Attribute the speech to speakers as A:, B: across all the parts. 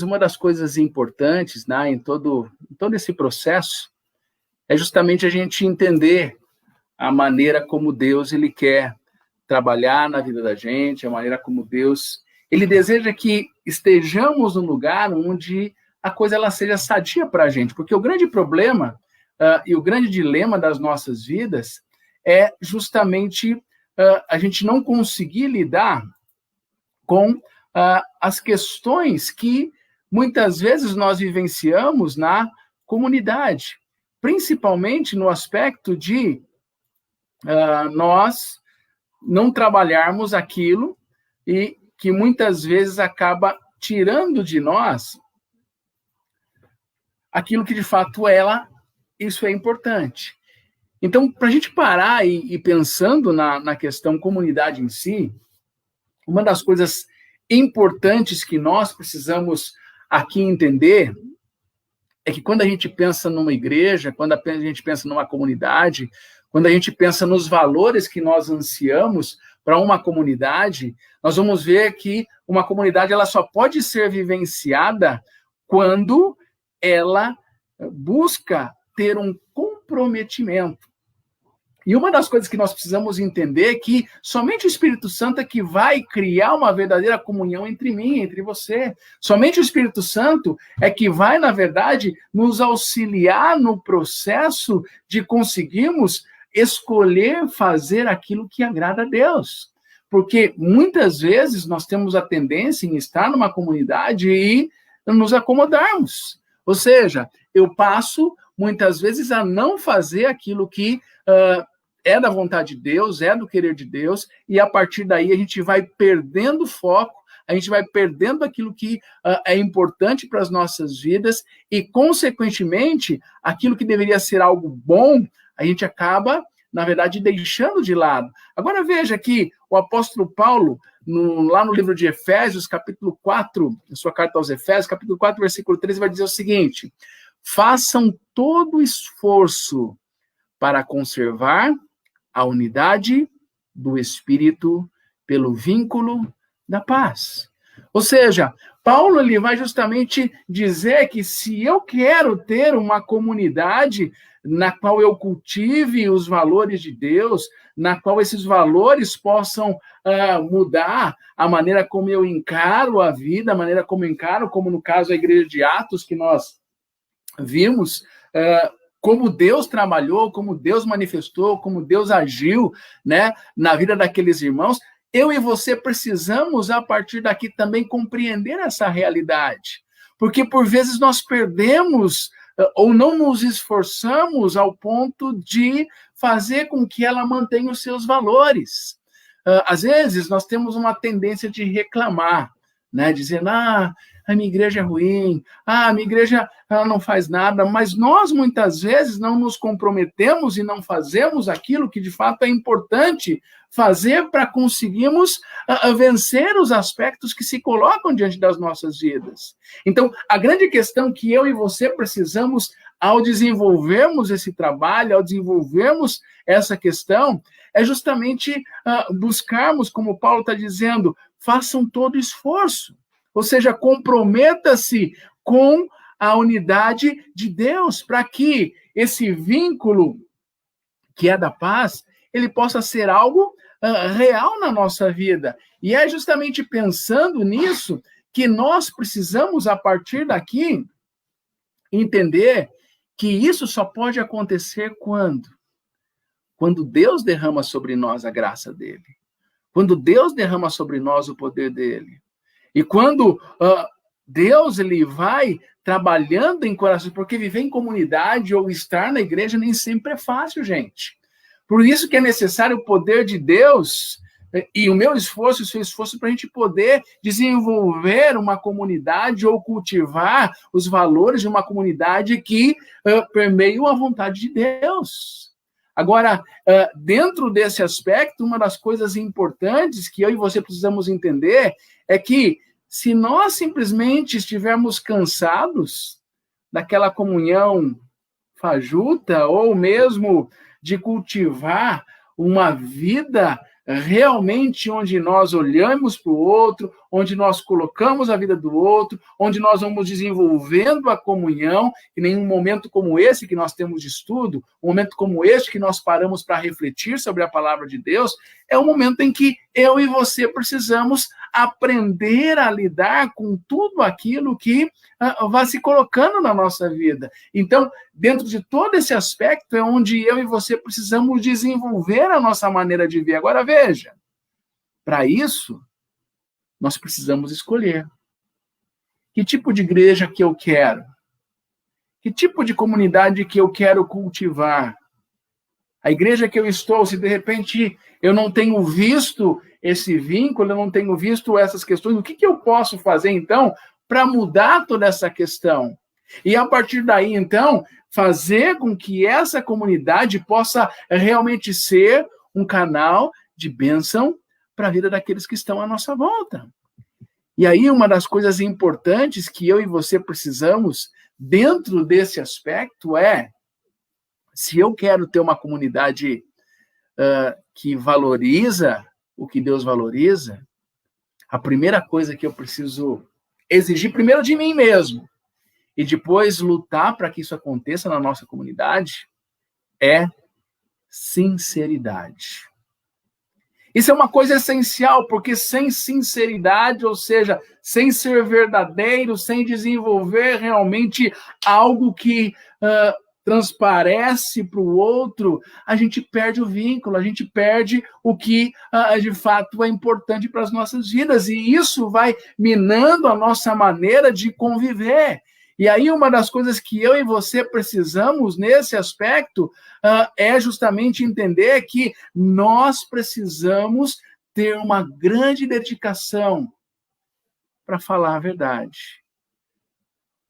A: uma das coisas importantes, né, em todo esse processo é justamente a gente entender a maneira como Deus ele quer trabalhar na vida da gente, a maneira como Deus ele deseja que estejamos no lugar onde a coisa ela seja sadia para a gente, porque o grande problema e o grande dilema das nossas vidas é justamente a gente não conseguir lidar com as questões que muitas vezes nós vivenciamos na comunidade, principalmente no aspecto de nós não trabalharmos aquilo e que muitas vezes acaba tirando de nós aquilo que de fato isso é importante. Então, para a gente parar e pensando na questão comunidade em si, uma das coisas importantes que nós precisamos aqui entender é que quando a gente pensa numa igreja, quando a gente pensa numa comunidade, quando a gente pensa nos valores que nós ansiamos para uma comunidade, nós vamos ver que uma comunidade ela só pode ser vivenciada quando ela busca ter um comprometimento. E uma das coisas que nós precisamos entender é que somente o Espírito Santo é que vai criar uma verdadeira comunhão entre mim, entre você. Somente o Espírito Santo é que vai, na verdade, nos auxiliar no processo de conseguirmos escolher fazer aquilo que agrada a Deus. Porque muitas vezes nós temos a tendência em estar numa comunidade e nos acomodarmos. Ou seja, eu passo muitas vezes a não fazer aquilo que é da vontade de Deus, é do querer de Deus, e a partir daí a gente vai perdendo foco, a gente vai perdendo aquilo que é importante para as nossas vidas, e, consequentemente, aquilo que deveria ser algo bom, a gente acaba, na verdade, deixando de lado. Agora veja que o apóstolo Paulo, lá no livro de Efésios, capítulo 4, na sua carta aos Efésios, capítulo 4, versículo 13, vai dizer o seguinte: façam todo o esforço para conservar a unidade do Espírito pelo vínculo da paz. Ou seja, Paulo ele vai justamente dizer que se eu quero ter uma comunidade na qual eu cultive os valores de Deus, na qual esses valores possam mudar a maneira como eu encaro a vida, a maneira como eu encaro, como no caso a igreja de Atos, que nós vimos, como Deus trabalhou, como Deus manifestou, como Deus agiu, né, na vida daqueles irmãos, eu e você precisamos, a partir daqui, também compreender essa realidade. Porque, por vezes, nós perdemos ou não nos esforçamos ao ponto de fazer com que ela mantenha os seus valores. Às vezes, nós temos uma tendência de reclamar, né, dizendo, a minha igreja é ruim, a minha igreja ela não faz nada, mas nós muitas vezes não nos comprometemos e não fazemos aquilo que de fato é importante fazer para conseguirmos vencer os aspectos que se colocam diante das nossas vidas. Então, a grande questão que eu e você precisamos, ao desenvolvermos esse trabalho, ao desenvolvermos essa questão, é justamente buscarmos, como Paulo está dizendo, façam todo esforço. Ou seja, comprometa-se com a unidade de Deus, para que esse vínculo, que é da paz, ele possa ser algo real na nossa vida. E é justamente pensando nisso que nós precisamos, a partir daqui, entender que isso só pode acontecer quando? Quando Deus derrama sobre nós a graça dele. Quando Deus derrama sobre nós o poder dele. E quando Deus ele vai trabalhando em corações, porque viver em comunidade ou estar na igreja nem sempre é fácil, gente. Por isso que é necessário o poder de Deus e o meu esforço, o seu esforço, para a gente poder desenvolver uma comunidade ou cultivar os valores de uma comunidade que permeiam a vontade de Deus. Agora, dentro desse aspecto, uma das coisas importantes que eu e você precisamos entender é que se nós simplesmente estivermos cansados daquela comunhão fajuta ou mesmo de cultivar uma vida realmente onde nós olhamos para o outro, onde nós colocamos a vida do outro, onde nós vamos desenvolvendo a comunhão, e nenhum momento como esse que nós temos de estudo, um momento como este que nós paramos para refletir sobre a palavra de Deus, é um momento em que eu e você precisamos aprender a lidar com tudo aquilo que vai se colocando na nossa vida. Então, dentro de todo esse aspecto, é onde eu e você precisamos desenvolver a nossa maneira de ver. Agora, veja, para isso, nós precisamos escolher. Que tipo de igreja que eu quero? Que tipo de comunidade que eu quero cultivar? A igreja que eu estou, se de repente eu não tenho visto esse vínculo, eu não tenho visto essas questões, o que eu posso fazer, então, para mudar toda essa questão? E, a partir daí, então, fazer com que essa comunidade possa realmente ser um canal de bênção para a vida daqueles que estão à nossa volta. E aí, uma das coisas importantes que eu e você precisamos, dentro desse aspecto, se eu quero ter uma comunidade que valoriza o que Deus valoriza, a primeira coisa que eu preciso exigir, primeiro de mim mesmo, e depois lutar para que isso aconteça na nossa comunidade, é sinceridade. Isso é uma coisa essencial, porque sem sinceridade, ou seja, sem ser verdadeiro, sem desenvolver realmente algo que transparece para o outro, a gente perde o vínculo, a gente perde o que de fato é importante para as nossas vidas, e isso vai minando a nossa maneira de conviver. E aí, uma das coisas que eu e você precisamos nesse aspecto é justamente entender que nós precisamos ter uma grande dedicação para falar a verdade.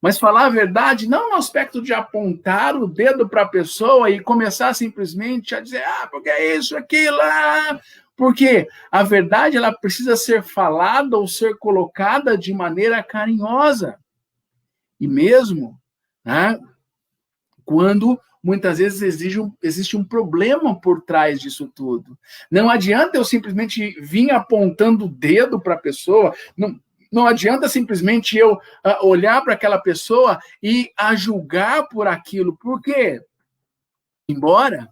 A: Mas falar a verdade não no aspecto de apontar o dedo para a pessoa e começar simplesmente a dizer, porque é isso, aquilo, porque a verdade ela precisa ser falada ou ser colocada de maneira carinhosa. E mesmo quando muitas vezes existe um problema por trás disso tudo. Não adianta eu simplesmente vir apontando o dedo para a pessoa, não adianta simplesmente eu olhar para aquela pessoa e a julgar por aquilo, porque, embora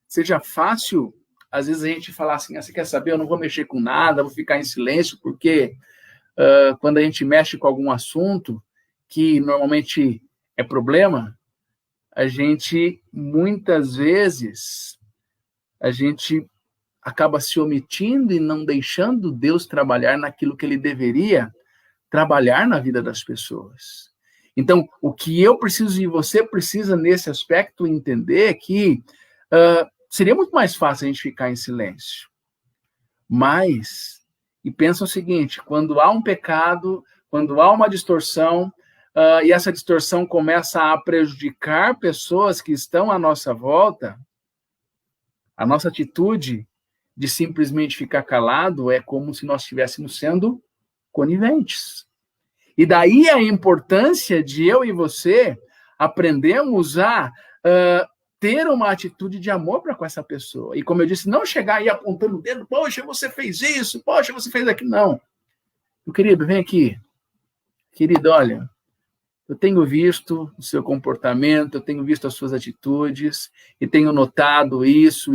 A: seja fácil, às vezes a gente falar assim, você quer saber, eu não vou mexer com nada, vou ficar em silêncio, porque quando a gente mexe com algum assunto, que normalmente é problema, a gente, muitas vezes, a gente acaba se omitindo e não deixando Deus trabalhar naquilo que Ele deveria trabalhar na vida das pessoas. Então, o que eu preciso e você precisa nesse aspecto entender é que seria muito mais fácil a gente ficar em silêncio. Mas, e pensa o seguinte, quando há um pecado, quando há uma distorção, e essa distorção começa a prejudicar pessoas que estão à nossa volta, a nossa atitude de simplesmente ficar calado é como se nós estivéssemos sendo coniventes. E daí a importância de eu e você aprendermos a ter uma atitude de amor para com essa pessoa. E como eu disse, não chegar aí apontando o dedo, poxa, você fez isso, poxa, você fez aquilo. Não. Meu querido, vem aqui. Querido, olha, eu tenho visto o seu comportamento, eu tenho visto as suas atitudes, e tenho notado isso.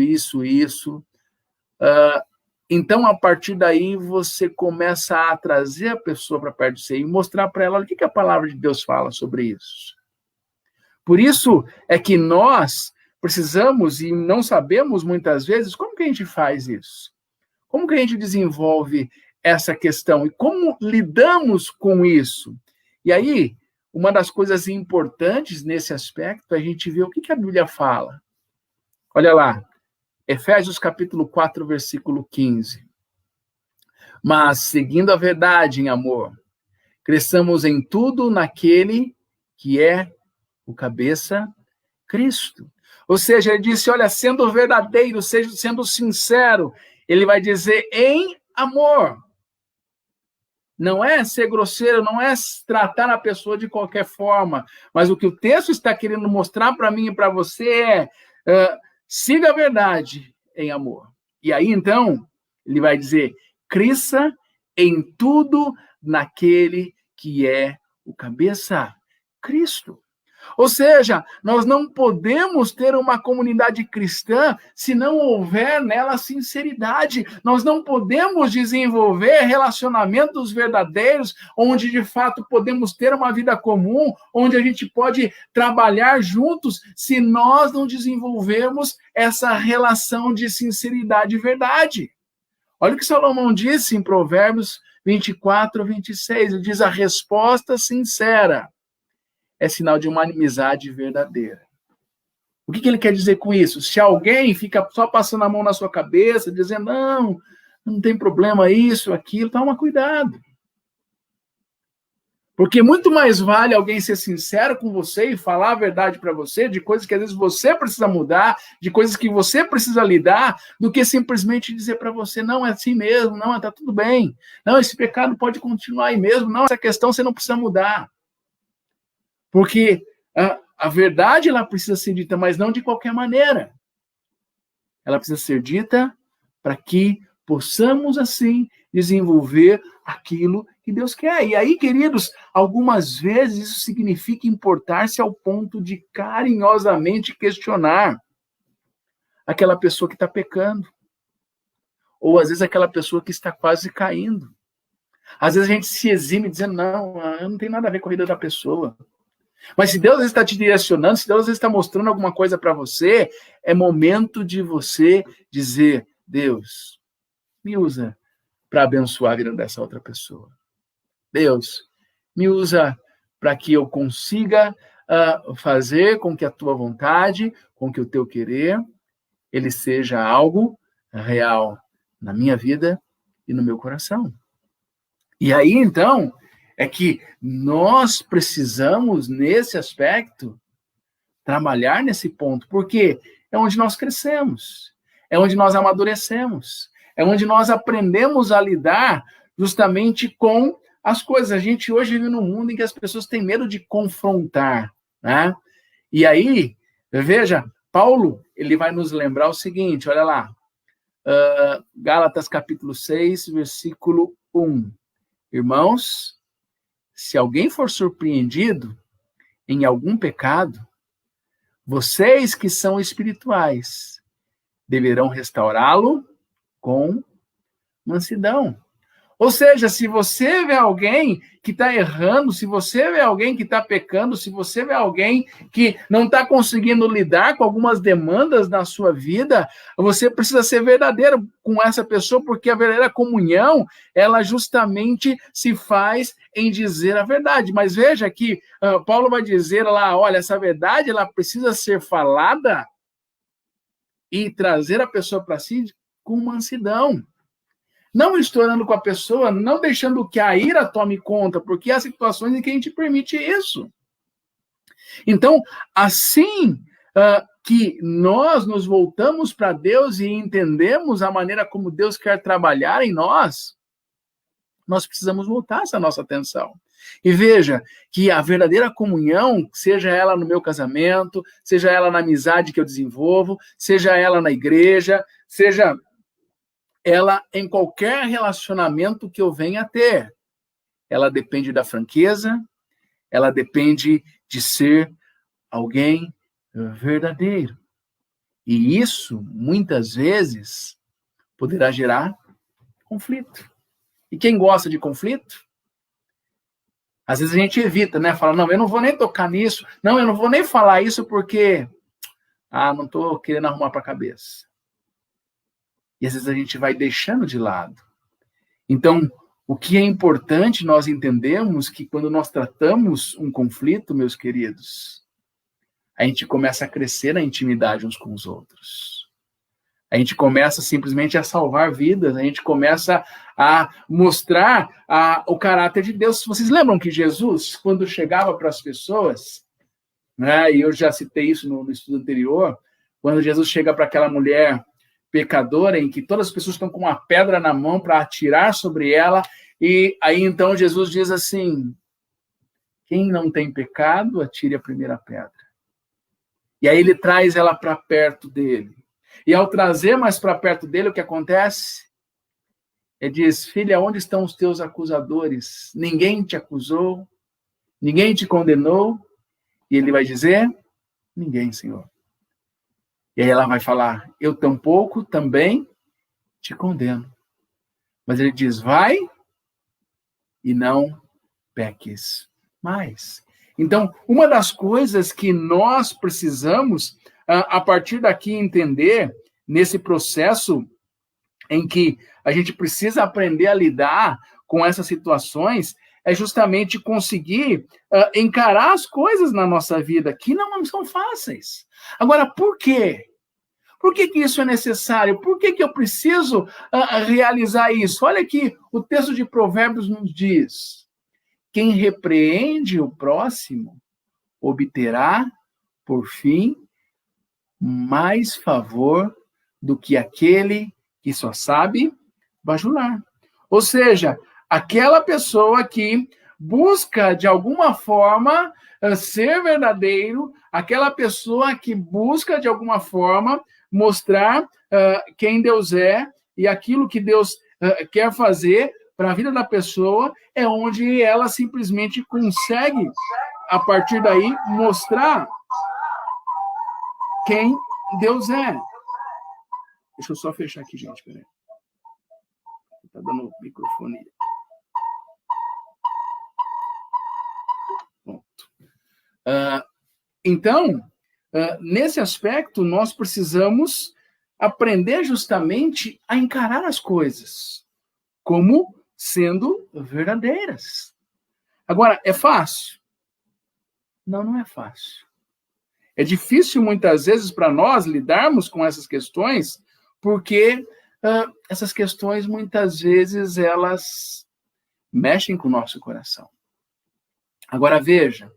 A: Então, a partir daí, você começa a trazer a pessoa para perto de você e mostrar para ela o que a palavra de Deus fala sobre isso. Por isso é que nós precisamos e não sabemos muitas vezes como que a gente faz isso. Como que a gente desenvolve essa questão e como lidamos com isso. E aí, uma das coisas importantes nesse aspecto é a gente ver o que a Bíblia fala. Olha lá, Efésios capítulo 4, versículo 15. Mas, seguindo a verdade em amor, cresçamos em tudo naquele que é o cabeça, Cristo. Ou seja, ele disse, olha, sendo verdadeiro, sendo sincero, ele vai dizer em amor. Não é ser grosseiro, não é tratar a pessoa de qualquer forma, mas o que o texto está querendo mostrar para mim e para você siga a verdade em amor. E aí, então, ele vai dizer, cresça em tudo naquele que é o cabeça, Cristo. Ou seja, nós não podemos ter uma comunidade cristã se não houver nela sinceridade. Nós não podemos desenvolver relacionamentos verdadeiros, onde de fato podemos ter uma vida comum, onde a gente pode trabalhar juntos, se nós não desenvolvermos essa relação de sinceridade e verdade. Olha o que Salomão disse em Provérbios 24, 26. Ele diz: a resposta sincera é sinal de uma amizade verdadeira. O que ele quer dizer com isso? Se alguém fica só passando a mão na sua cabeça, dizendo, não tem problema isso, aquilo, toma cuidado. Porque muito mais vale alguém ser sincero com você e falar a verdade para você, de coisas que às vezes você precisa mudar, de coisas que você precisa lidar, do que simplesmente dizer para você, não, é assim mesmo, não, está tudo bem. Não, esse pecado pode continuar aí mesmo, não, essa questão você não precisa mudar. Porque a verdade ela precisa ser dita, mas não de qualquer maneira. Ela precisa ser dita para que possamos, assim, desenvolver aquilo que Deus quer. E aí, queridos, algumas vezes isso significa importar-se ao ponto de carinhosamente questionar aquela pessoa que está pecando. Ou, às vezes, aquela pessoa que está quase caindo. Às vezes a gente se exime dizendo, não tem nada a ver com a vida da pessoa. Mas se Deus está te direcionando, se Deus está mostrando alguma coisa para você, é momento de você dizer, Deus, me usa para abençoar a vida dessa outra pessoa. Deus, me usa para que eu consiga fazer com que a tua vontade, com que o teu querer, ele seja algo real na minha vida e no meu coração. E aí, então, é que nós precisamos, nesse aspecto, trabalhar nesse ponto, porque é onde nós crescemos, é onde nós amadurecemos, é onde nós aprendemos a lidar justamente com as coisas. A gente hoje vive num mundo em que as pessoas têm medo de confrontar, né? E aí, veja, Paulo, ele vai nos lembrar o seguinte, olha lá, Gálatas capítulo 6, versículo 1. Irmãos, se alguém for surpreendido em algum pecado, vocês que são espirituais deverão restaurá-lo com mansidão. Ou seja, se você vê alguém que está errando, se você vê alguém que está pecando, se você vê alguém que não está conseguindo lidar com algumas demandas na sua vida, você precisa ser verdadeiro com essa pessoa, porque a verdadeira comunhão, ela justamente se faz em dizer a verdade. Mas veja que Paulo vai dizer lá, olha, essa verdade ela precisa ser falada e trazer a pessoa para si com mansidão. Não estourando com a pessoa, não deixando que a ira tome conta, porque há situações em que a gente permite isso. Então, assim que nós nos voltamos para Deus e entendemos a maneira como Deus quer trabalhar em nós, nós precisamos voltar essa nossa atenção. E veja que a verdadeira comunhão, seja ela no meu casamento, seja ela na amizade que eu desenvolvo, seja ela na igreja, seja ela em qualquer relacionamento que eu venha a ter, ela depende da franqueza, ela depende de ser alguém verdadeiro. E isso, muitas vezes, poderá gerar conflito. E quem gosta de conflito? Às vezes a gente evita, né? Fala, não, eu não vou nem tocar nisso, não, eu não vou nem falar isso porque, não estou querendo arrumar para a cabeça. E às vezes a gente vai deixando de lado. Então, o que é importante nós entendermos que quando nós tratamos um conflito, meus queridos, a gente começa a crescer na intimidade uns com os outros. A gente começa simplesmente a salvar vidas, a gente começa a mostrar o caráter de Deus. Vocês lembram que Jesus, quando chegava para as pessoas, né, e eu já citei isso no estudo anterior, quando Jesus chega para aquela mulher pecadora, em que todas as pessoas estão com uma pedra na mão para atirar sobre ela, e aí então Jesus diz assim, quem não tem pecado, atire a primeira pedra. E aí ele traz ela para perto dele. E ao trazer mais para perto dele, o que acontece? Ele diz, filha, onde estão os teus acusadores? Ninguém te acusou? Ninguém te condenou? E ele vai dizer, ninguém, Senhor. E aí ela vai falar, eu tampouco também te condeno. Mas ele diz, vai e não peques mais. Então, uma das coisas que nós precisamos, a partir daqui, entender, nesse processo em que a gente precisa aprender a lidar com essas situações, é justamente conseguir encarar as coisas na nossa vida, que não são fáceis. Agora, por quê? Por que isso é necessário? Por que eu preciso realizar isso? Olha aqui, o texto de Provérbios nos diz, quem repreende o próximo obterá, por fim, mais favor do que aquele que só sabe bajular. Ou seja, aquela pessoa que busca, de alguma forma, ser verdadeiro, aquela pessoa que busca, de alguma forma, mostrar quem Deus é e aquilo que Deus quer fazer para a vida da pessoa, é onde ela simplesmente consegue, a partir daí, mostrar quem Deus é. Deixa eu só fechar aqui, gente, peraí. Tá dando microfone. Pronto. Então, nesse aspecto, nós precisamos aprender justamente a encarar as coisas como sendo verdadeiras. Agora, é fácil? Não, não é fácil. É difícil, muitas vezes, para nós lidarmos com essas questões, porque essas questões, muitas vezes, elas mexem com o nosso coração. Agora, veja,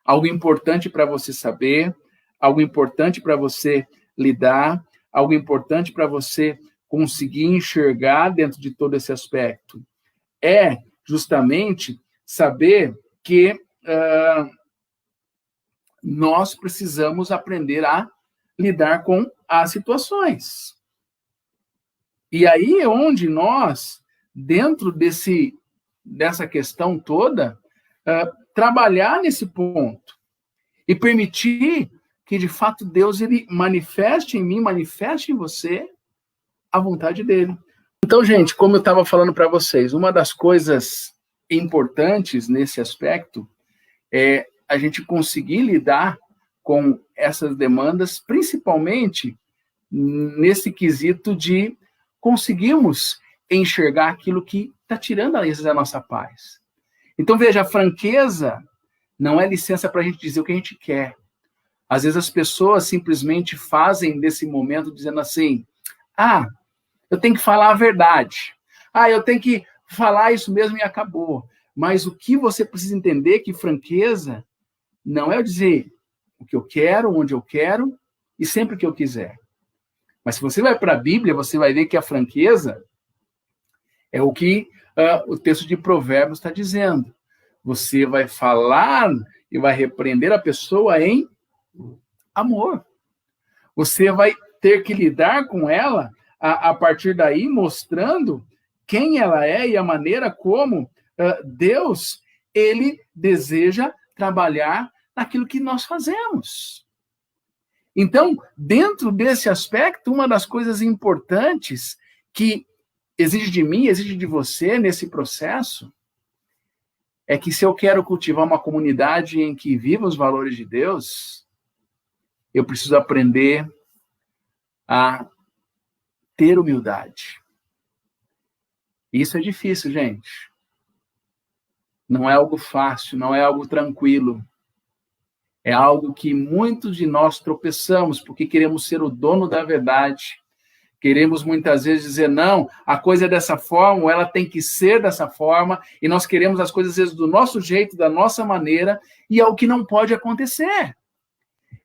A: algo importante para você saber, algo importante para você lidar, algo importante para você conseguir enxergar dentro de todo esse aspecto, é justamente saber que nós precisamos aprender a lidar com as situações. E aí é onde nós, dentro dessa questão toda, trabalhar nesse ponto e permitir que, de fato, Deus ele manifeste em mim, manifeste em você a vontade dele. Então, gente, como eu estava falando para vocês, uma das coisas importantes nesse aspecto é a gente conseguir lidar com essas demandas, principalmente nesse quesito de conseguirmos enxergar aquilo que está tirando, às vezes, a nossa paz. Então, veja, a franqueza não é licença para a gente dizer o que a gente quer. Às vezes as pessoas simplesmente fazem desse momento dizendo assim, eu tenho que falar a verdade. Eu tenho que falar isso mesmo e acabou. Mas o que você precisa entender é que franqueza não é eu dizer o que eu quero, onde eu quero e sempre que eu quiser. Mas se você vai para a Bíblia, você vai ver que a franqueza é o que o texto de Provérbios está dizendo. Você vai falar e vai repreender a pessoa em amor. Você vai ter que lidar com ela a partir daí, mostrando quem ela é e a maneira como Deus, ele deseja trabalhar naquilo que nós fazemos. Então, dentro desse aspecto, uma das coisas importantes que exige de mim, exige de você nesse processo, é que se eu quero cultivar uma comunidade em que viva os valores de Deus, eu preciso aprender a ter humildade. Isso é difícil, gente. Não é algo fácil, não é algo tranquilo. É algo que muitos de nós tropeçamos, porque queremos ser o dono da verdade. Queremos muitas vezes dizer, não, a coisa é dessa forma, ou ela tem que ser dessa forma, e nós queremos as coisas, às vezes, do nosso jeito, da nossa maneira, e é o que não pode acontecer.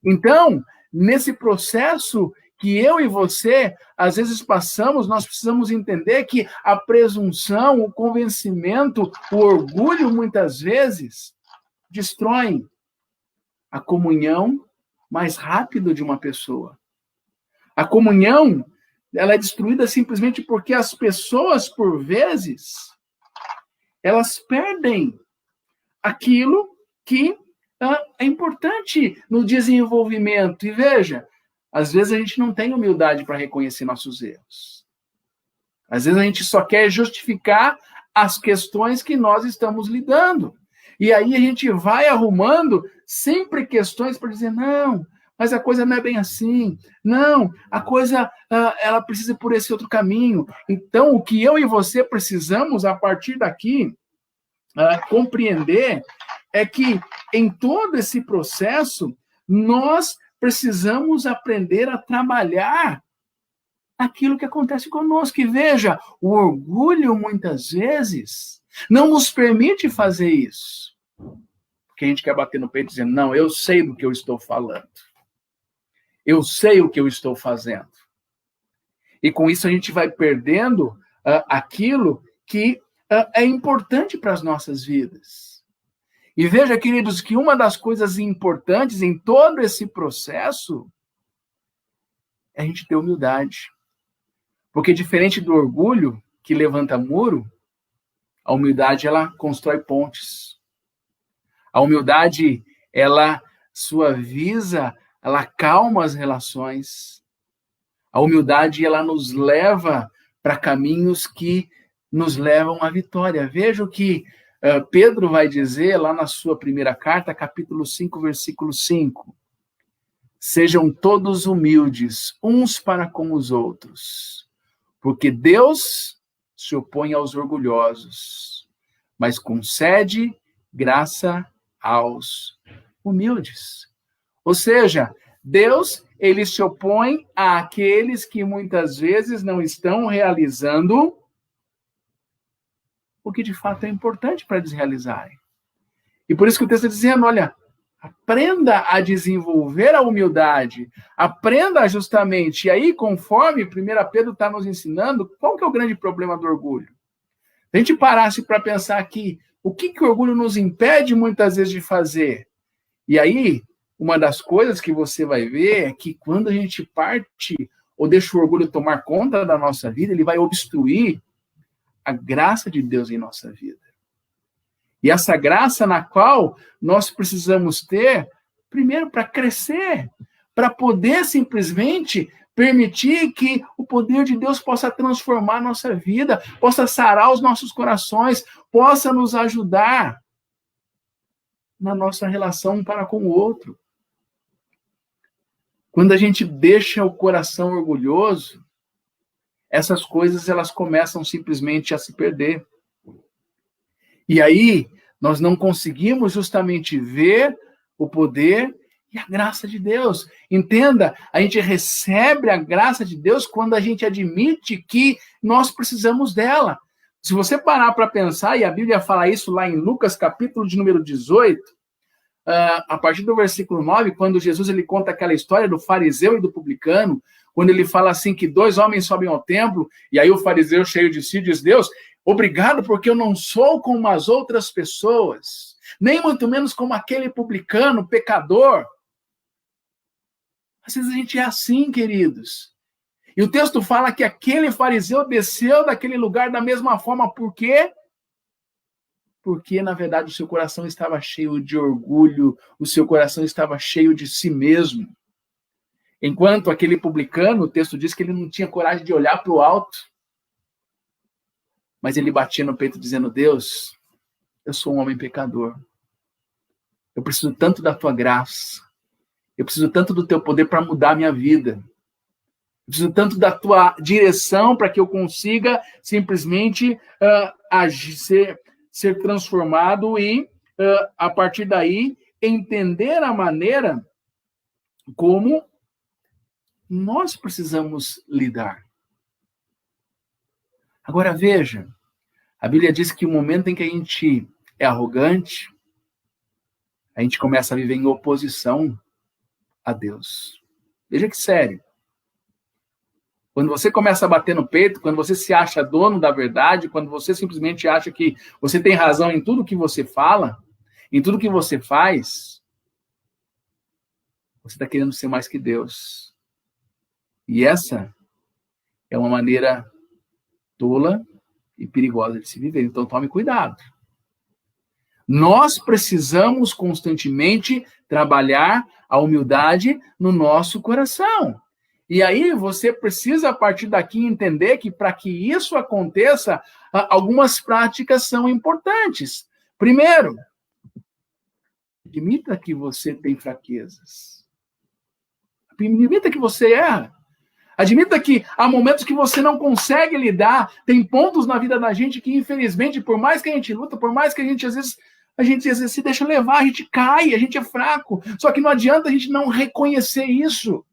A: Então, nesse processo que eu e você, às vezes, passamos, nós precisamos entender que a presunção, o convencimento, o orgulho, muitas vezes, destroem a comunhão mais rápido de uma pessoa. A comunhão ela é destruída simplesmente porque as pessoas, por vezes, elas perdem aquilo que é importante no desenvolvimento. E veja, às vezes a gente não tem humildade para reconhecer nossos erros. Às vezes a gente só quer justificar as questões que nós estamos lidando. E aí a gente vai arrumando sempre questões para dizer, não, mas a coisa não é bem assim. Não, a coisa ela precisa ir por esse outro caminho. Então, o que eu e você precisamos, a partir daqui, compreender é que em todo esse processo, nós precisamos aprender a trabalhar aquilo que acontece conosco. E veja, o orgulho, muitas vezes, não nos permite fazer isso. Porque a gente quer bater no peito dizendo, não, eu sei do que eu estou falando. Eu sei o que eu estou fazendo. E com isso a gente vai perdendo aquilo que é importante para as nossas vidas. E veja, queridos, que uma das coisas importantes em todo esse processo é a gente ter humildade. Porque diferente do orgulho, que levanta muro, a humildade, ela constrói pontes. A humildade, ela suaviza, ela acalma as relações. A humildade, ela nos leva para caminhos que nos levam à vitória. Veja o que Pedro vai dizer lá na sua primeira carta, capítulo 5, versículo 5. Sejam todos humildes, uns para com os outros, porque Deus se opõe aos orgulhosos, mas concede graça aos humildes. Ou seja, Deus, ele se opõe àqueles que muitas vezes não estão realizando o que de fato é importante para eles realizarem. E por isso que o texto está dizendo, olha, aprenda a desenvolver a humildade, aprenda justamente, e aí conforme 1 Pedro está nos ensinando, qual que é o grande problema do orgulho? Se a gente parasse para pensar aqui, o que o orgulho nos impede muitas vezes de fazer? E aí, uma das coisas que você vai ver é que quando a gente parte ou deixa o orgulho tomar conta da nossa vida, ele vai obstruir a graça de Deus em nossa vida. E essa graça na qual nós precisamos ter, primeiro, para crescer, para poder simplesmente permitir que o poder de Deus possa transformar a nossa vida, possa sarar os nossos corações, possa nos ajudar na nossa relação um para com o outro. Quando a gente deixa o coração orgulhoso, essas coisas elas começam simplesmente a se perder. E aí, nós não conseguimos justamente ver o poder e a graça de Deus. Entenda, a gente recebe a graça de Deus quando a gente admite que nós precisamos dela. Se você parar para pensar, e a Bíblia fala isso lá em Lucas, capítulo de número 18, a partir do versículo 9, quando Jesus ele conta aquela história do fariseu e do publicano, quando ele fala assim que 2 homens sobem ao templo, e aí o fariseu cheio de si diz, Deus, obrigado porque eu não sou como as outras pessoas, nem muito menos como aquele publicano, pecador. Às vezes a gente é assim, queridos. E o texto fala que aquele fariseu desceu daquele lugar da mesma forma, por quê? Porque, na verdade, o seu coração estava cheio de orgulho, o seu coração estava cheio de si mesmo. Enquanto aquele publicano, o texto diz que ele não tinha coragem de olhar para o alto, mas ele batia no peito dizendo, Deus, eu sou um homem pecador. Eu preciso tanto da tua graça. Eu preciso tanto do teu poder para mudar a minha vida. Eu preciso tanto da tua direção para que eu consiga simplesmente ser transformado e, a partir daí, entender a maneira como nós precisamos lidar. Agora, veja, a Bíblia diz que o momento em que a gente é arrogante, a gente começa a viver em oposição a Deus. Veja que sério. Quando você começa a bater no peito, quando você se acha dono da verdade, quando você simplesmente acha que você tem razão em tudo que você fala, em tudo que você faz, você está querendo ser mais que Deus. E essa é uma maneira tola e perigosa de se viver. Então, tome cuidado. Nós precisamos constantemente trabalhar a humildade no nosso coração. E aí você precisa, a partir daqui, entender que para que isso aconteça, algumas práticas são importantes. Primeiro, admita que você tem fraquezas. Admita que você erra. Admita que há momentos que você não consegue lidar. Tem pontos na vida da gente que, infelizmente, por mais que a gente luta, por mais que a gente às vezes se deixa levar, a gente cai, a gente é fraco. Só que não adianta a gente não reconhecer isso.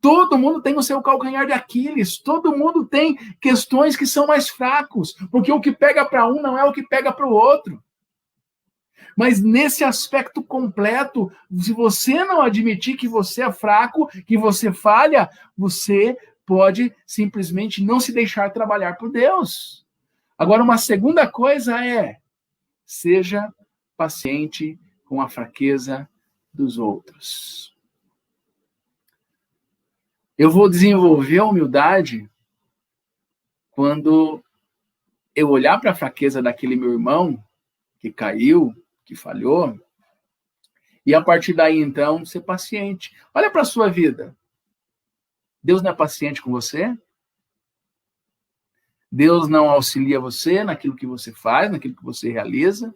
A: Todo mundo tem o seu calcanhar de Aquiles. Todo mundo tem questões que são mais fracos. Porque o que pega para um não é o que pega para o outro. Mas nesse aspecto completo, se você não admitir que você é fraco, que você falha, você pode simplesmente não se deixar trabalhar por Deus. Agora, uma segunda coisa é: seja paciente com a fraqueza dos outros. Eu vou desenvolver a humildade quando eu olhar para a fraqueza daquele meu irmão que caiu, que falhou, e a partir daí, então, ser paciente. Olha para a sua vida. Deus não é paciente com você? Deus não auxilia você naquilo que você faz, naquilo que você realiza?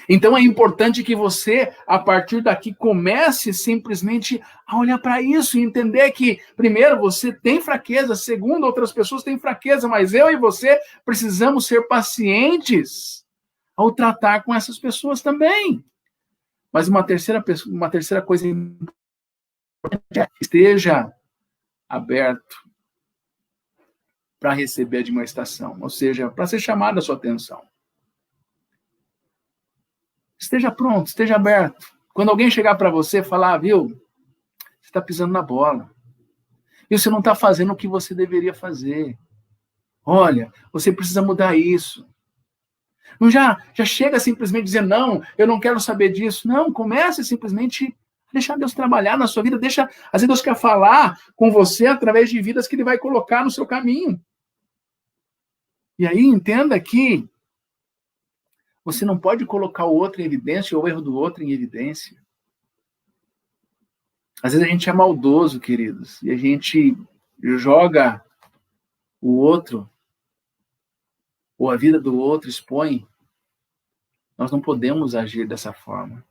A: Então é importante que você, a partir daqui, comece simplesmente a olhar para isso e entender que, primeiro, você tem fraqueza, segundo, outras pessoas têm fraqueza, mas eu e você precisamos ser pacientes ao tratar com essas pessoas também. Mas uma terceira coisa importante é: esteja aberto para receber a admoestação, ou seja, para ser chamada a sua atenção. Esteja pronto, esteja aberto. Quando alguém chegar para você e falar, viu, você está pisando na bola. E você não está fazendo o que você deveria fazer. Olha, você precisa mudar isso. Não já chega simplesmente dizendo, não, eu não quero saber disso. Não, comece simplesmente a deixar Deus trabalhar na sua vida. Às vezes Deus quer falar com você através de vidas que Ele vai colocar no seu caminho. E aí entenda que você não pode colocar o outro em evidência ou o erro do outro em evidência. Às vezes a gente é maldoso, queridos, e a gente joga o outro, ou a vida do outro expõe. Nós não podemos agir dessa forma.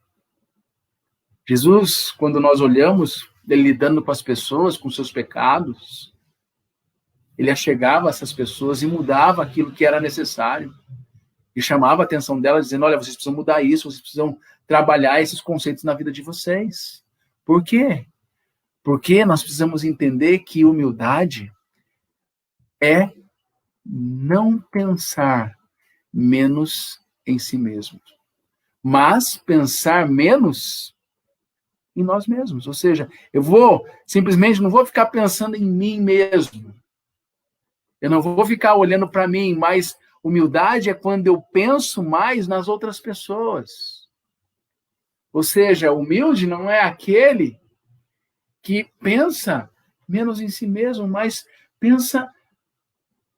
A: Jesus, quando nós olhamos Ele lidando com as pessoas, com seus pecados, Ele achegava essas pessoas e mudava aquilo que era necessário. E chamava a atenção delas, dizendo, olha, vocês precisam mudar isso, vocês precisam trabalhar esses conceitos na vida de vocês. Por quê? Porque nós precisamos entender que humildade é não pensar menos em si mesmo, mas pensar menos em nós mesmos. Ou seja, eu simplesmente não vou ficar pensando em mim mesmo. Eu não vou ficar olhando para mim, mas humildade é quando eu penso mais nas outras pessoas. Ou seja, humilde não é aquele que pensa menos em si mesmo, mas pensa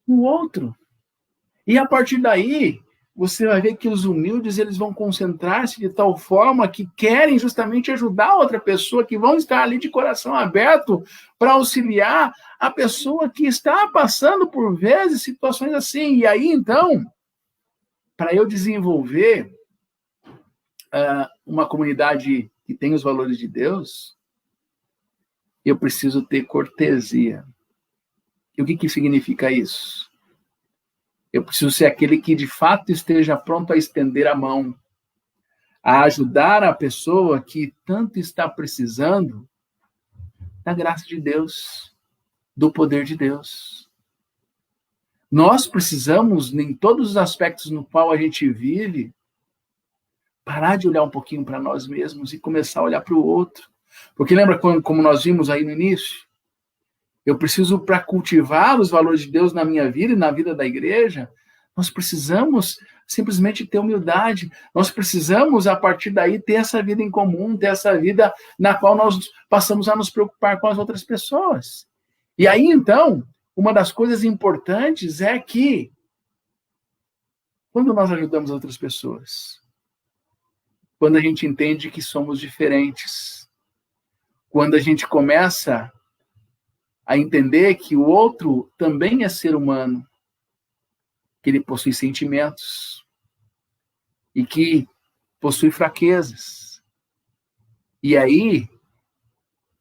A: no outro. E a partir daí, você vai ver que os humildes eles vão concentrar-se de tal forma que querem justamente ajudar outra pessoa, que vão estar ali de coração aberto para auxiliar a pessoa que está passando, por vezes, situações assim. E aí, então, para eu desenvolver uma comunidade que tem os valores de Deus, eu preciso ter cortesia. E o que significa isso? Eu preciso ser aquele que, de fato, esteja pronto a estender a mão, a ajudar a pessoa que tanto está precisando da graça de Deus, do poder de Deus. Nós precisamos, em todos os aspectos no qual a gente vive, parar de olhar um pouquinho para nós mesmos e começar a olhar para o outro. Porque lembra como nós vimos aí no início? Eu preciso, para cultivar os valores de Deus na minha vida e na vida da igreja, nós precisamos simplesmente ter humildade. Nós precisamos, a partir daí, ter essa vida em comum, ter essa vida na qual nós passamos a nos preocupar com as outras pessoas. E aí, então, uma das coisas importantes é que, quando nós ajudamos outras pessoas, quando a gente entende que somos diferentes, quando a gente começa a entender que o outro também é ser humano, que ele possui sentimentos e que possui fraquezas. E aí,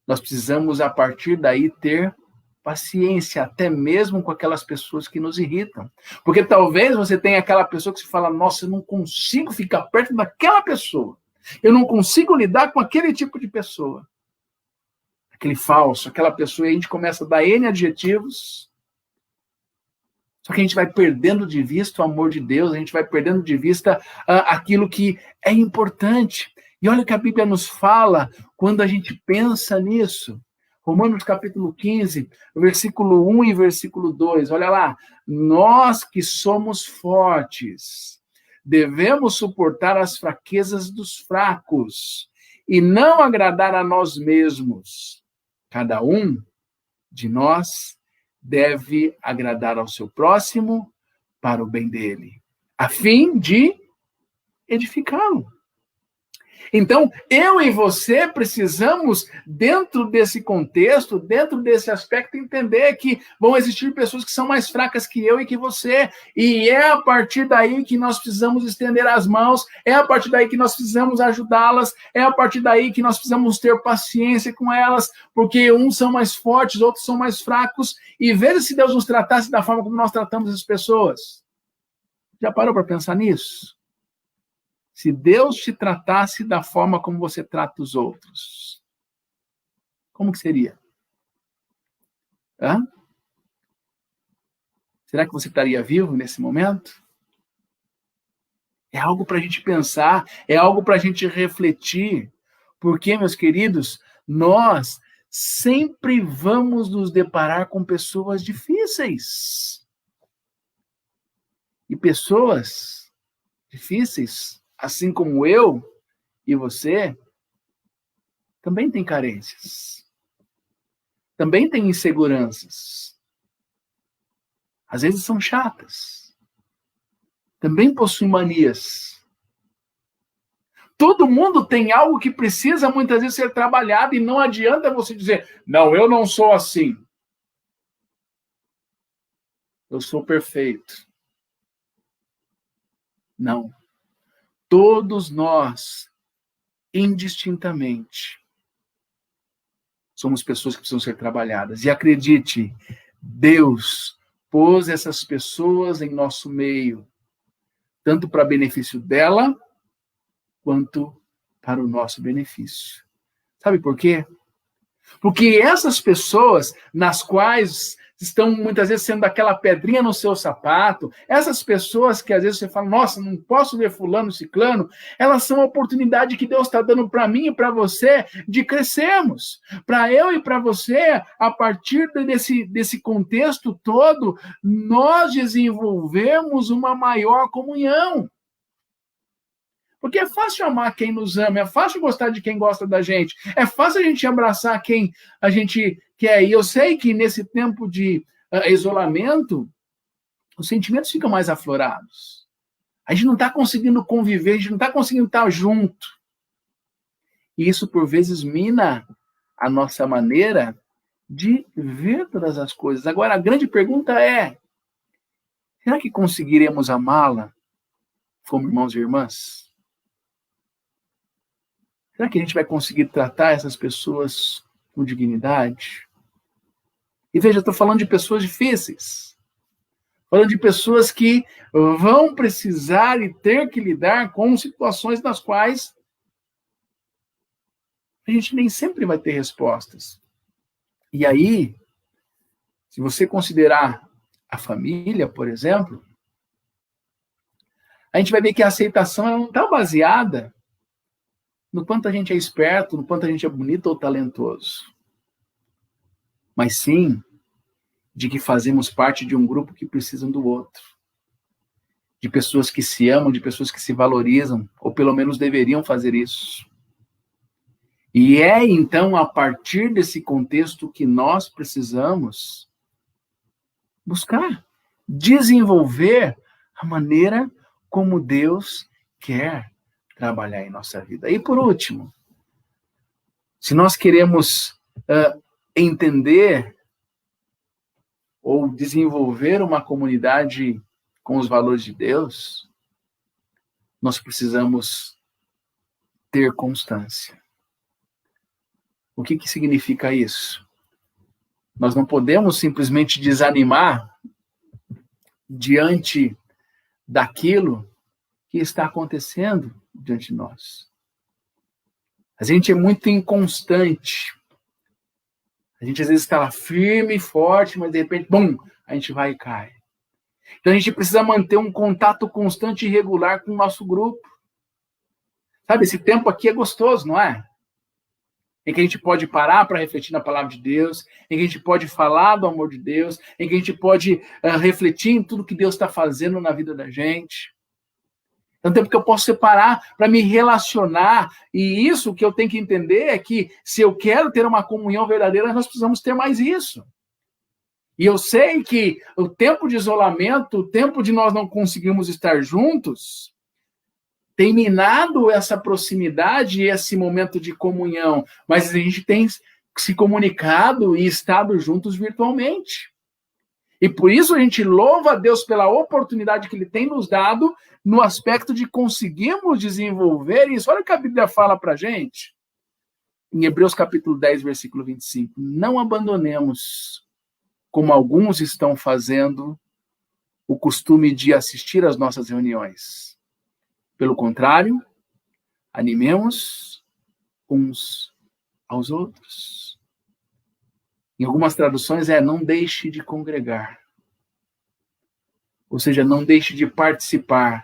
A: nós precisamos, a partir daí, ter paciência, até mesmo com aquelas pessoas que nos irritam. Porque talvez você tenha aquela pessoa que se fala, nossa, eu não consigo ficar perto daquela pessoa. Eu não consigo lidar com aquele tipo de pessoa. Aquele falso, aquela pessoa, e a gente começa a dar N adjetivos. Só que a gente vai perdendo de vista o amor de Deus, a gente vai perdendo de vista aquilo que é importante. E olha o que a Bíblia nos fala quando a gente pensa nisso. Romanos capítulo 15, versículo 1 e versículo 2. Olha lá. Nós que somos fortes, devemos suportar as fraquezas dos fracos e não agradar a nós mesmos. Cada um de nós deve agradar ao seu próximo para o bem dele, a fim de edificá-lo. Então, eu e você precisamos, dentro desse contexto, dentro desse aspecto, entender que vão existir pessoas que são mais fracas que eu e que você, e é a partir daí que nós precisamos estender as mãos, é a partir daí que nós precisamos ajudá-las, é a partir daí que nós precisamos ter paciência com elas, porque uns são mais fortes, outros são mais fracos, e veja se Deus nos tratasse da forma como nós tratamos as pessoas. Já parou para pensar nisso? Se Deus te tratasse da forma como você trata os outros, como que seria? Hã? Será que você estaria vivo nesse momento? É algo para a gente pensar, é algo para a gente refletir, porque, meus queridos, nós sempre vamos nos deparar com pessoas difíceis. E pessoas difíceis, assim como eu e você, também tem carências. Também tem inseguranças. Às vezes são chatas. Também possuem manias. Todo mundo tem algo que precisa muitas vezes ser trabalhado e não adianta você dizer, não, eu não sou assim. Eu sou perfeito. Não. Todos nós, indistintamente, somos pessoas que precisam ser trabalhadas. E acredite, Deus pôs essas pessoas em nosso meio, tanto para benefício dela, quanto para o nosso benefício. Sabe por quê? Porque essas pessoas nas quais estão muitas vezes sendo aquela pedrinha no seu sapato, essas pessoas que às vezes você fala, nossa, não posso ver fulano, ciclano, elas são a oportunidade que Deus está dando para mim e para você de crescermos. Para eu e para você, a partir desse contexto todo, nós desenvolvemos uma maior comunhão. Porque é fácil amar quem nos ama, é fácil gostar de quem gosta da gente, é fácil a gente abraçar quem a gente quer. E eu sei que nesse tempo de isolamento, os sentimentos ficam mais aflorados. A gente não está conseguindo conviver, a gente não está conseguindo estar junto. E isso, por vezes, mina a nossa maneira de ver todas as coisas. Agora, a grande pergunta é, será que conseguiremos amá-la como irmãos e irmãs? Será que a gente vai conseguir tratar essas pessoas com dignidade? E veja, eu estou falando de pessoas difíceis. Falando de pessoas que vão precisar e ter que lidar com situações nas quais a gente nem sempre vai ter respostas. E aí, se você considerar a família, por exemplo, a gente vai ver que a aceitação não está baseada no quanto a gente é esperto, no quanto a gente é bonito ou talentoso. Mas sim de que fazemos parte de um grupo que precisa um do outro. De pessoas que se amam, de pessoas que se valorizam, ou pelo menos deveriam fazer isso. E é, então, a partir desse contexto que nós precisamos buscar, desenvolver a maneira como Deus quer trabalhar em nossa vida. E, por último, se nós queremos entender ou desenvolver uma comunidade com os valores de Deus, nós precisamos ter constância. O que significa isso? Nós não podemos simplesmente desanimar diante daquilo que está acontecendo diante de nós. A gente é muito inconstante. A gente às vezes está lá firme e forte, mas de repente, bum, a gente vai e cai. Então a gente precisa manter um contato constante e regular com o nosso grupo. Sabe, esse tempo aqui é gostoso, não é? Em que a gente pode parar para refletir na palavra de Deus, em que a gente pode falar do amor de Deus, em que a gente pode refletir em tudo que Deus está fazendo na vida da gente. É um tempo que eu posso separar para me relacionar, e isso que eu tenho que entender é que se eu quero ter uma comunhão verdadeira, nós precisamos ter mais isso. E eu sei que o tempo de isolamento, o tempo de nós não conseguirmos estar juntos, tem minado essa proximidade e esse momento de comunhão, mas a gente tem se comunicado e estado juntos virtualmente. E por isso a gente louva a Deus pela oportunidade que Ele tem nos dado no aspecto de conseguirmos desenvolver isso. Olha o que a Bíblia fala para a gente, em Hebreus capítulo 10, versículo 25. Não abandonemos, como alguns estão fazendo, o costume de assistir às nossas reuniões. Pelo contrário, animemos uns aos outros. Em algumas traduções não deixe de congregar. Ou seja, não deixe de participar.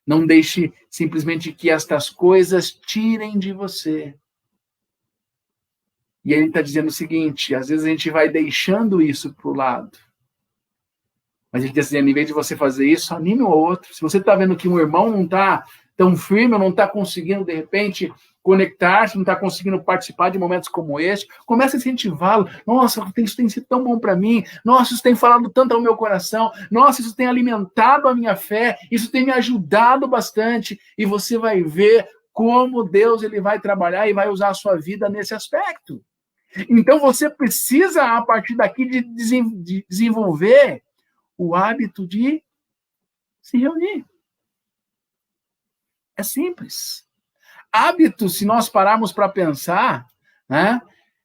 A: Não deixe simplesmente que estas coisas tirem de você. E ele está dizendo o seguinte, às vezes a gente vai deixando isso para o lado. Mas ele está dizendo, em vez de você fazer isso, anime o outro. Se você está vendo que um irmão não está tão firme, não está conseguindo, de repente, conectar-se, não está conseguindo participar de momentos como este, comece a incentivá-lo. Nossa, isso tem sido tão bom para mim. Nossa, isso tem falado tanto ao meu coração. Nossa, isso tem alimentado a minha fé. Isso tem me ajudado bastante. E você vai ver como Deus ele vai trabalhar e vai usar a sua vida nesse aspecto. Então, você precisa, a partir daqui, de desenvolver o hábito de se reunir. É simples. Hábito, se nós pararmos para pensar, né,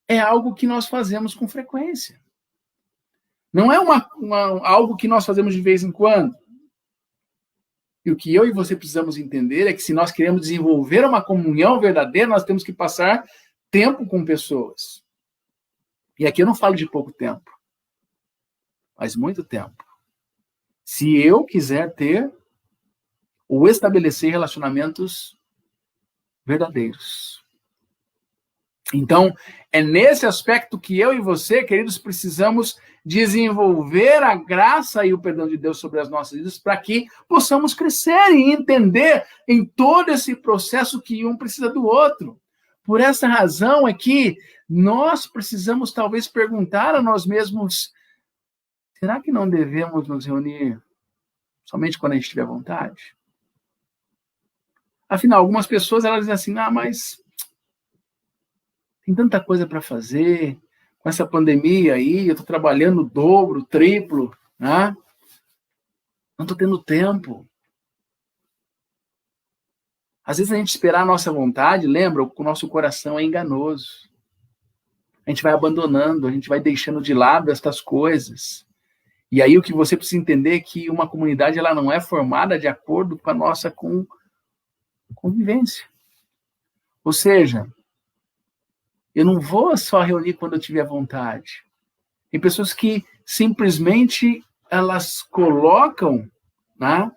A: é algo que nós fazemos com frequência. Não é algo que nós fazemos de vez em quando. E o que eu e você precisamos entender é que se nós queremos desenvolver uma comunhão verdadeira, nós temos que passar tempo com pessoas. E aqui eu não falo de pouco tempo, mas muito tempo. Se eu quiser ter ou estabelecer relacionamentos verdadeiros. Então, é nesse aspecto que eu e você, queridos, precisamos desenvolver a graça e o perdão de Deus sobre as nossas vidas para que possamos crescer e entender em todo esse processo que um precisa do outro. Por essa razão é que nós precisamos talvez perguntar a nós mesmos, será que não devemos nos reunir somente quando a gente tiver vontade? Afinal, algumas pessoas elas dizem assim, mas tem tanta coisa para fazer, com essa pandemia aí, eu estou trabalhando o dobro, o triplo, né? Não estou tendo tempo. Às vezes a gente esperar a nossa vontade, lembra, o nosso coração é enganoso. A gente vai abandonando, a gente vai deixando de lado estas coisas. E aí o que você precisa entender é que uma comunidade ela não é formada de acordo com a nossa convivência. Ou seja, eu não vou só reunir quando eu tiver vontade. Tem pessoas que simplesmente elas colocam, né,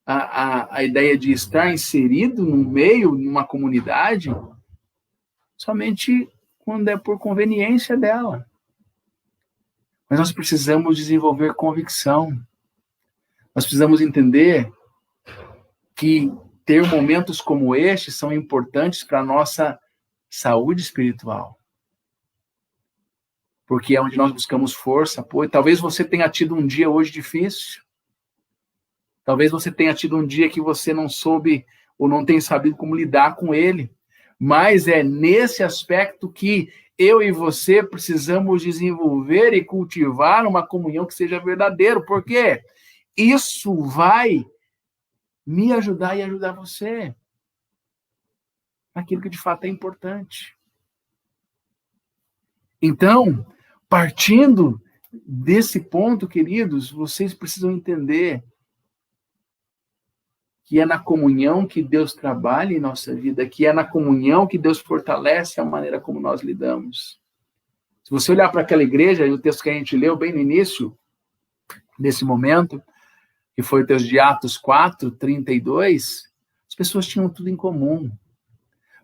A: a ideia de estar inserido no meio, numa comunidade, somente quando é por conveniência dela. Mas nós precisamos desenvolver convicção. Nós precisamos entender que ter momentos como este são importantes para a nossa saúde espiritual. Porque é onde nós buscamos força, apoio. Talvez você tenha tido um dia hoje difícil. Talvez você tenha tido um dia que você não soube ou não tenha sabido como lidar com ele. Mas é nesse aspecto que eu e você precisamos desenvolver e cultivar uma comunhão que seja verdadeira. Por quê? Isso vai me ajudar e ajudar você naquilo que de fato é importante. Então, partindo desse ponto, queridos, vocês precisam entender que é na comunhão que Deus trabalha em nossa vida, que é na comunhão que Deus fortalece a maneira como nós lidamos. Se você olhar para aquela igreja, e o texto que a gente leu bem no início desse momento, que foi o texto de Atos 4, 32, as pessoas tinham tudo em comum.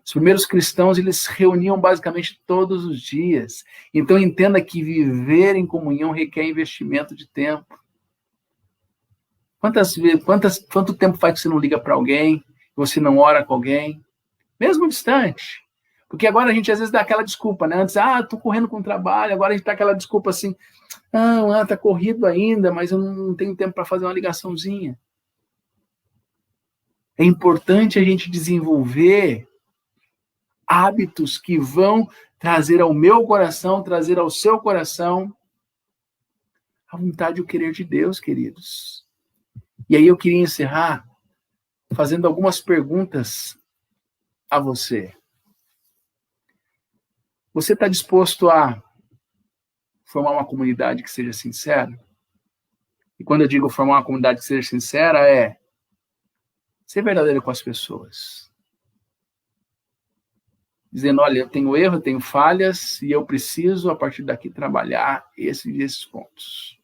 A: Os primeiros cristãos, eles se reuniam basicamente todos os dias. Então, entenda que viver em comunhão requer investimento de tempo. Quanto tempo faz que você não liga para alguém, que você não ora com alguém, mesmo distante? Porque agora a gente às vezes dá aquela desculpa, né? Antes, estou correndo com o trabalho, agora a gente dá aquela desculpa assim, tá corrido ainda, mas eu não tenho tempo para fazer uma ligaçãozinha. É importante a gente desenvolver hábitos que vão trazer ao meu coração, trazer ao seu coração a vontade e o querer de Deus, queridos. E aí eu queria encerrar fazendo algumas perguntas a você. Você está disposto a formar uma comunidade que seja sincera? E quando eu digo formar uma comunidade que seja sincera, é ser verdadeiro com as pessoas. Dizendo, olha, eu tenho erro, eu tenho falhas, e eu preciso, a partir daqui, trabalhar esses pontos.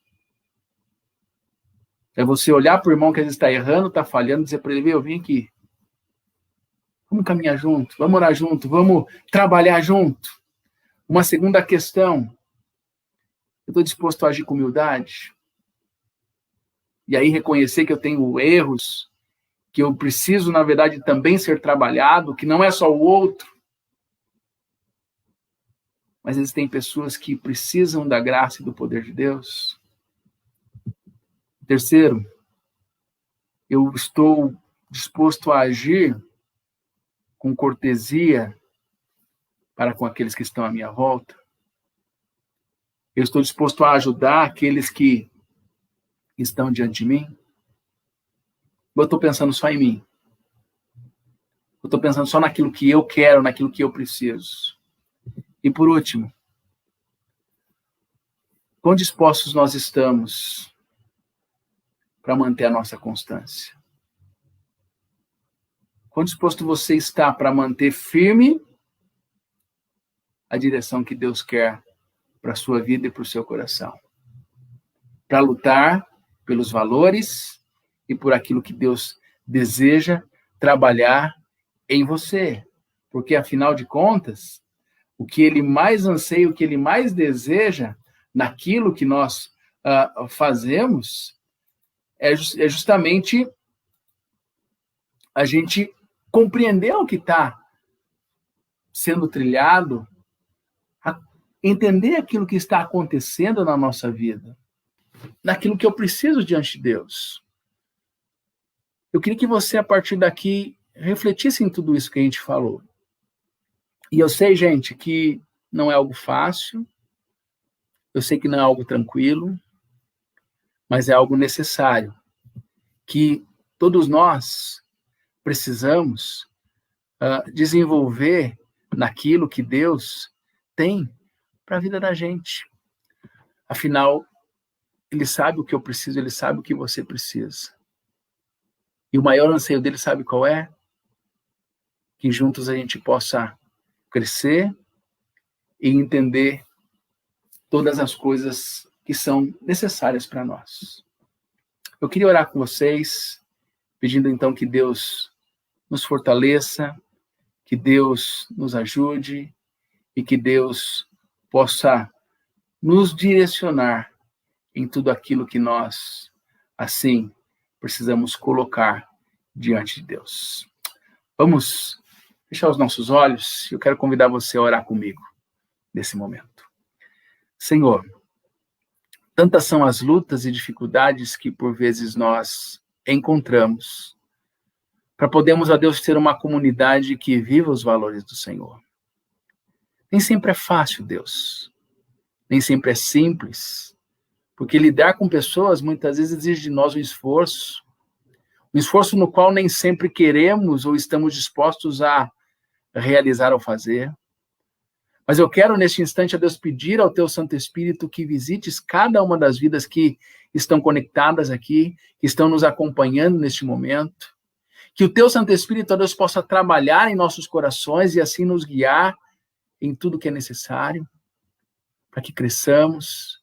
A: É você olhar para o irmão que às vezes está errando, está falhando, dizer para ele, eu vim aqui. Vamos caminhar junto, vamos orar junto, vamos trabalhar junto. Uma segunda questão, eu estou disposto a agir com humildade? E aí reconhecer que eu tenho erros, que eu preciso, na verdade, também ser trabalhado, que não é só o outro. Mas existem pessoas que precisam da graça e do poder de Deus. Terceiro, eu estou disposto a agir com cortesia para com aqueles que estão à minha volta. Eu estou disposto a ajudar aqueles que estão diante de mim. Eu estou pensando só em mim. Eu estou pensando só naquilo que eu quero, naquilo que eu preciso. E por último, quão dispostos nós estamos para manter a nossa constância? Quão disposto você está para manter firme a direção que Deus quer para a sua vida e para o seu coração? Para lutar pelos valores e por aquilo que Deus deseja trabalhar em você. Porque, afinal de contas, o que Ele mais anseia, o que Ele mais deseja naquilo que nós fazemos é justamente a gente compreender o que está sendo trilhado, entender aquilo que está acontecendo na nossa vida, naquilo que eu preciso diante de Deus. Eu queria que você, a partir daqui, refletisse em tudo isso que a gente falou. E eu sei, gente, que não é algo fácil, eu sei que não é algo tranquilo, mas é algo necessário, que todos nós precisamos desenvolver naquilo que Deus tem para a vida da gente. Afinal, Ele sabe o que eu preciso, Ele sabe o que você precisa. E o maior anseio dele, sabe qual é? Que juntos a gente possa crescer e entender todas as coisas que são necessárias para nós. Eu queria orar com vocês, pedindo então que Deus nos fortaleça, que Deus nos ajude e que Deus possa nos direcionar em tudo aquilo que nós, assim, precisamos colocar diante de Deus. Vamos fechar os nossos olhos, eu quero convidar você a orar comigo nesse momento. Senhor, tantas são as lutas e dificuldades que por vezes nós encontramos para podermos, ó Deus, ter uma comunidade que viva os valores do Senhor. Nem sempre é fácil, Deus. Nem sempre é simples, porque lidar com pessoas muitas vezes exige de nós um esforço no qual nem sempre queremos ou estamos dispostos a realizar ou fazer. Mas eu quero, neste instante, a Deus, pedir ao Teu Santo Espírito que visites cada uma das vidas que estão conectadas aqui, que estão nos acompanhando neste momento. Que o Teu Santo Espírito, ó Deus, possa trabalhar em nossos corações e assim nos guiar em tudo que é necessário, para que cresçamos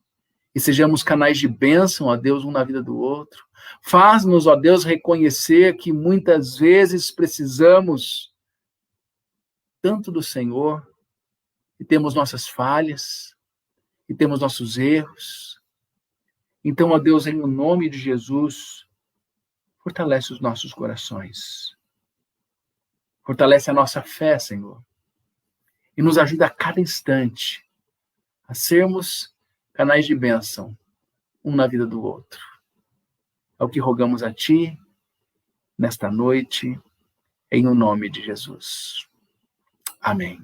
A: e sejamos canais de bênção, ó Deus, um na vida do outro. Faz-nos, ó Deus, reconhecer que muitas vezes precisamos tanto do Senhor, e temos nossas falhas, e temos nossos erros. Então, ó Deus, em nome de Jesus, fortalece os nossos corações. Fortalece a nossa fé, Senhor. E nos ajuda a cada instante a sermos canais de bênção, um na vida do outro. É o que rogamos a Ti, nesta noite, em o nome de Jesus. Amém.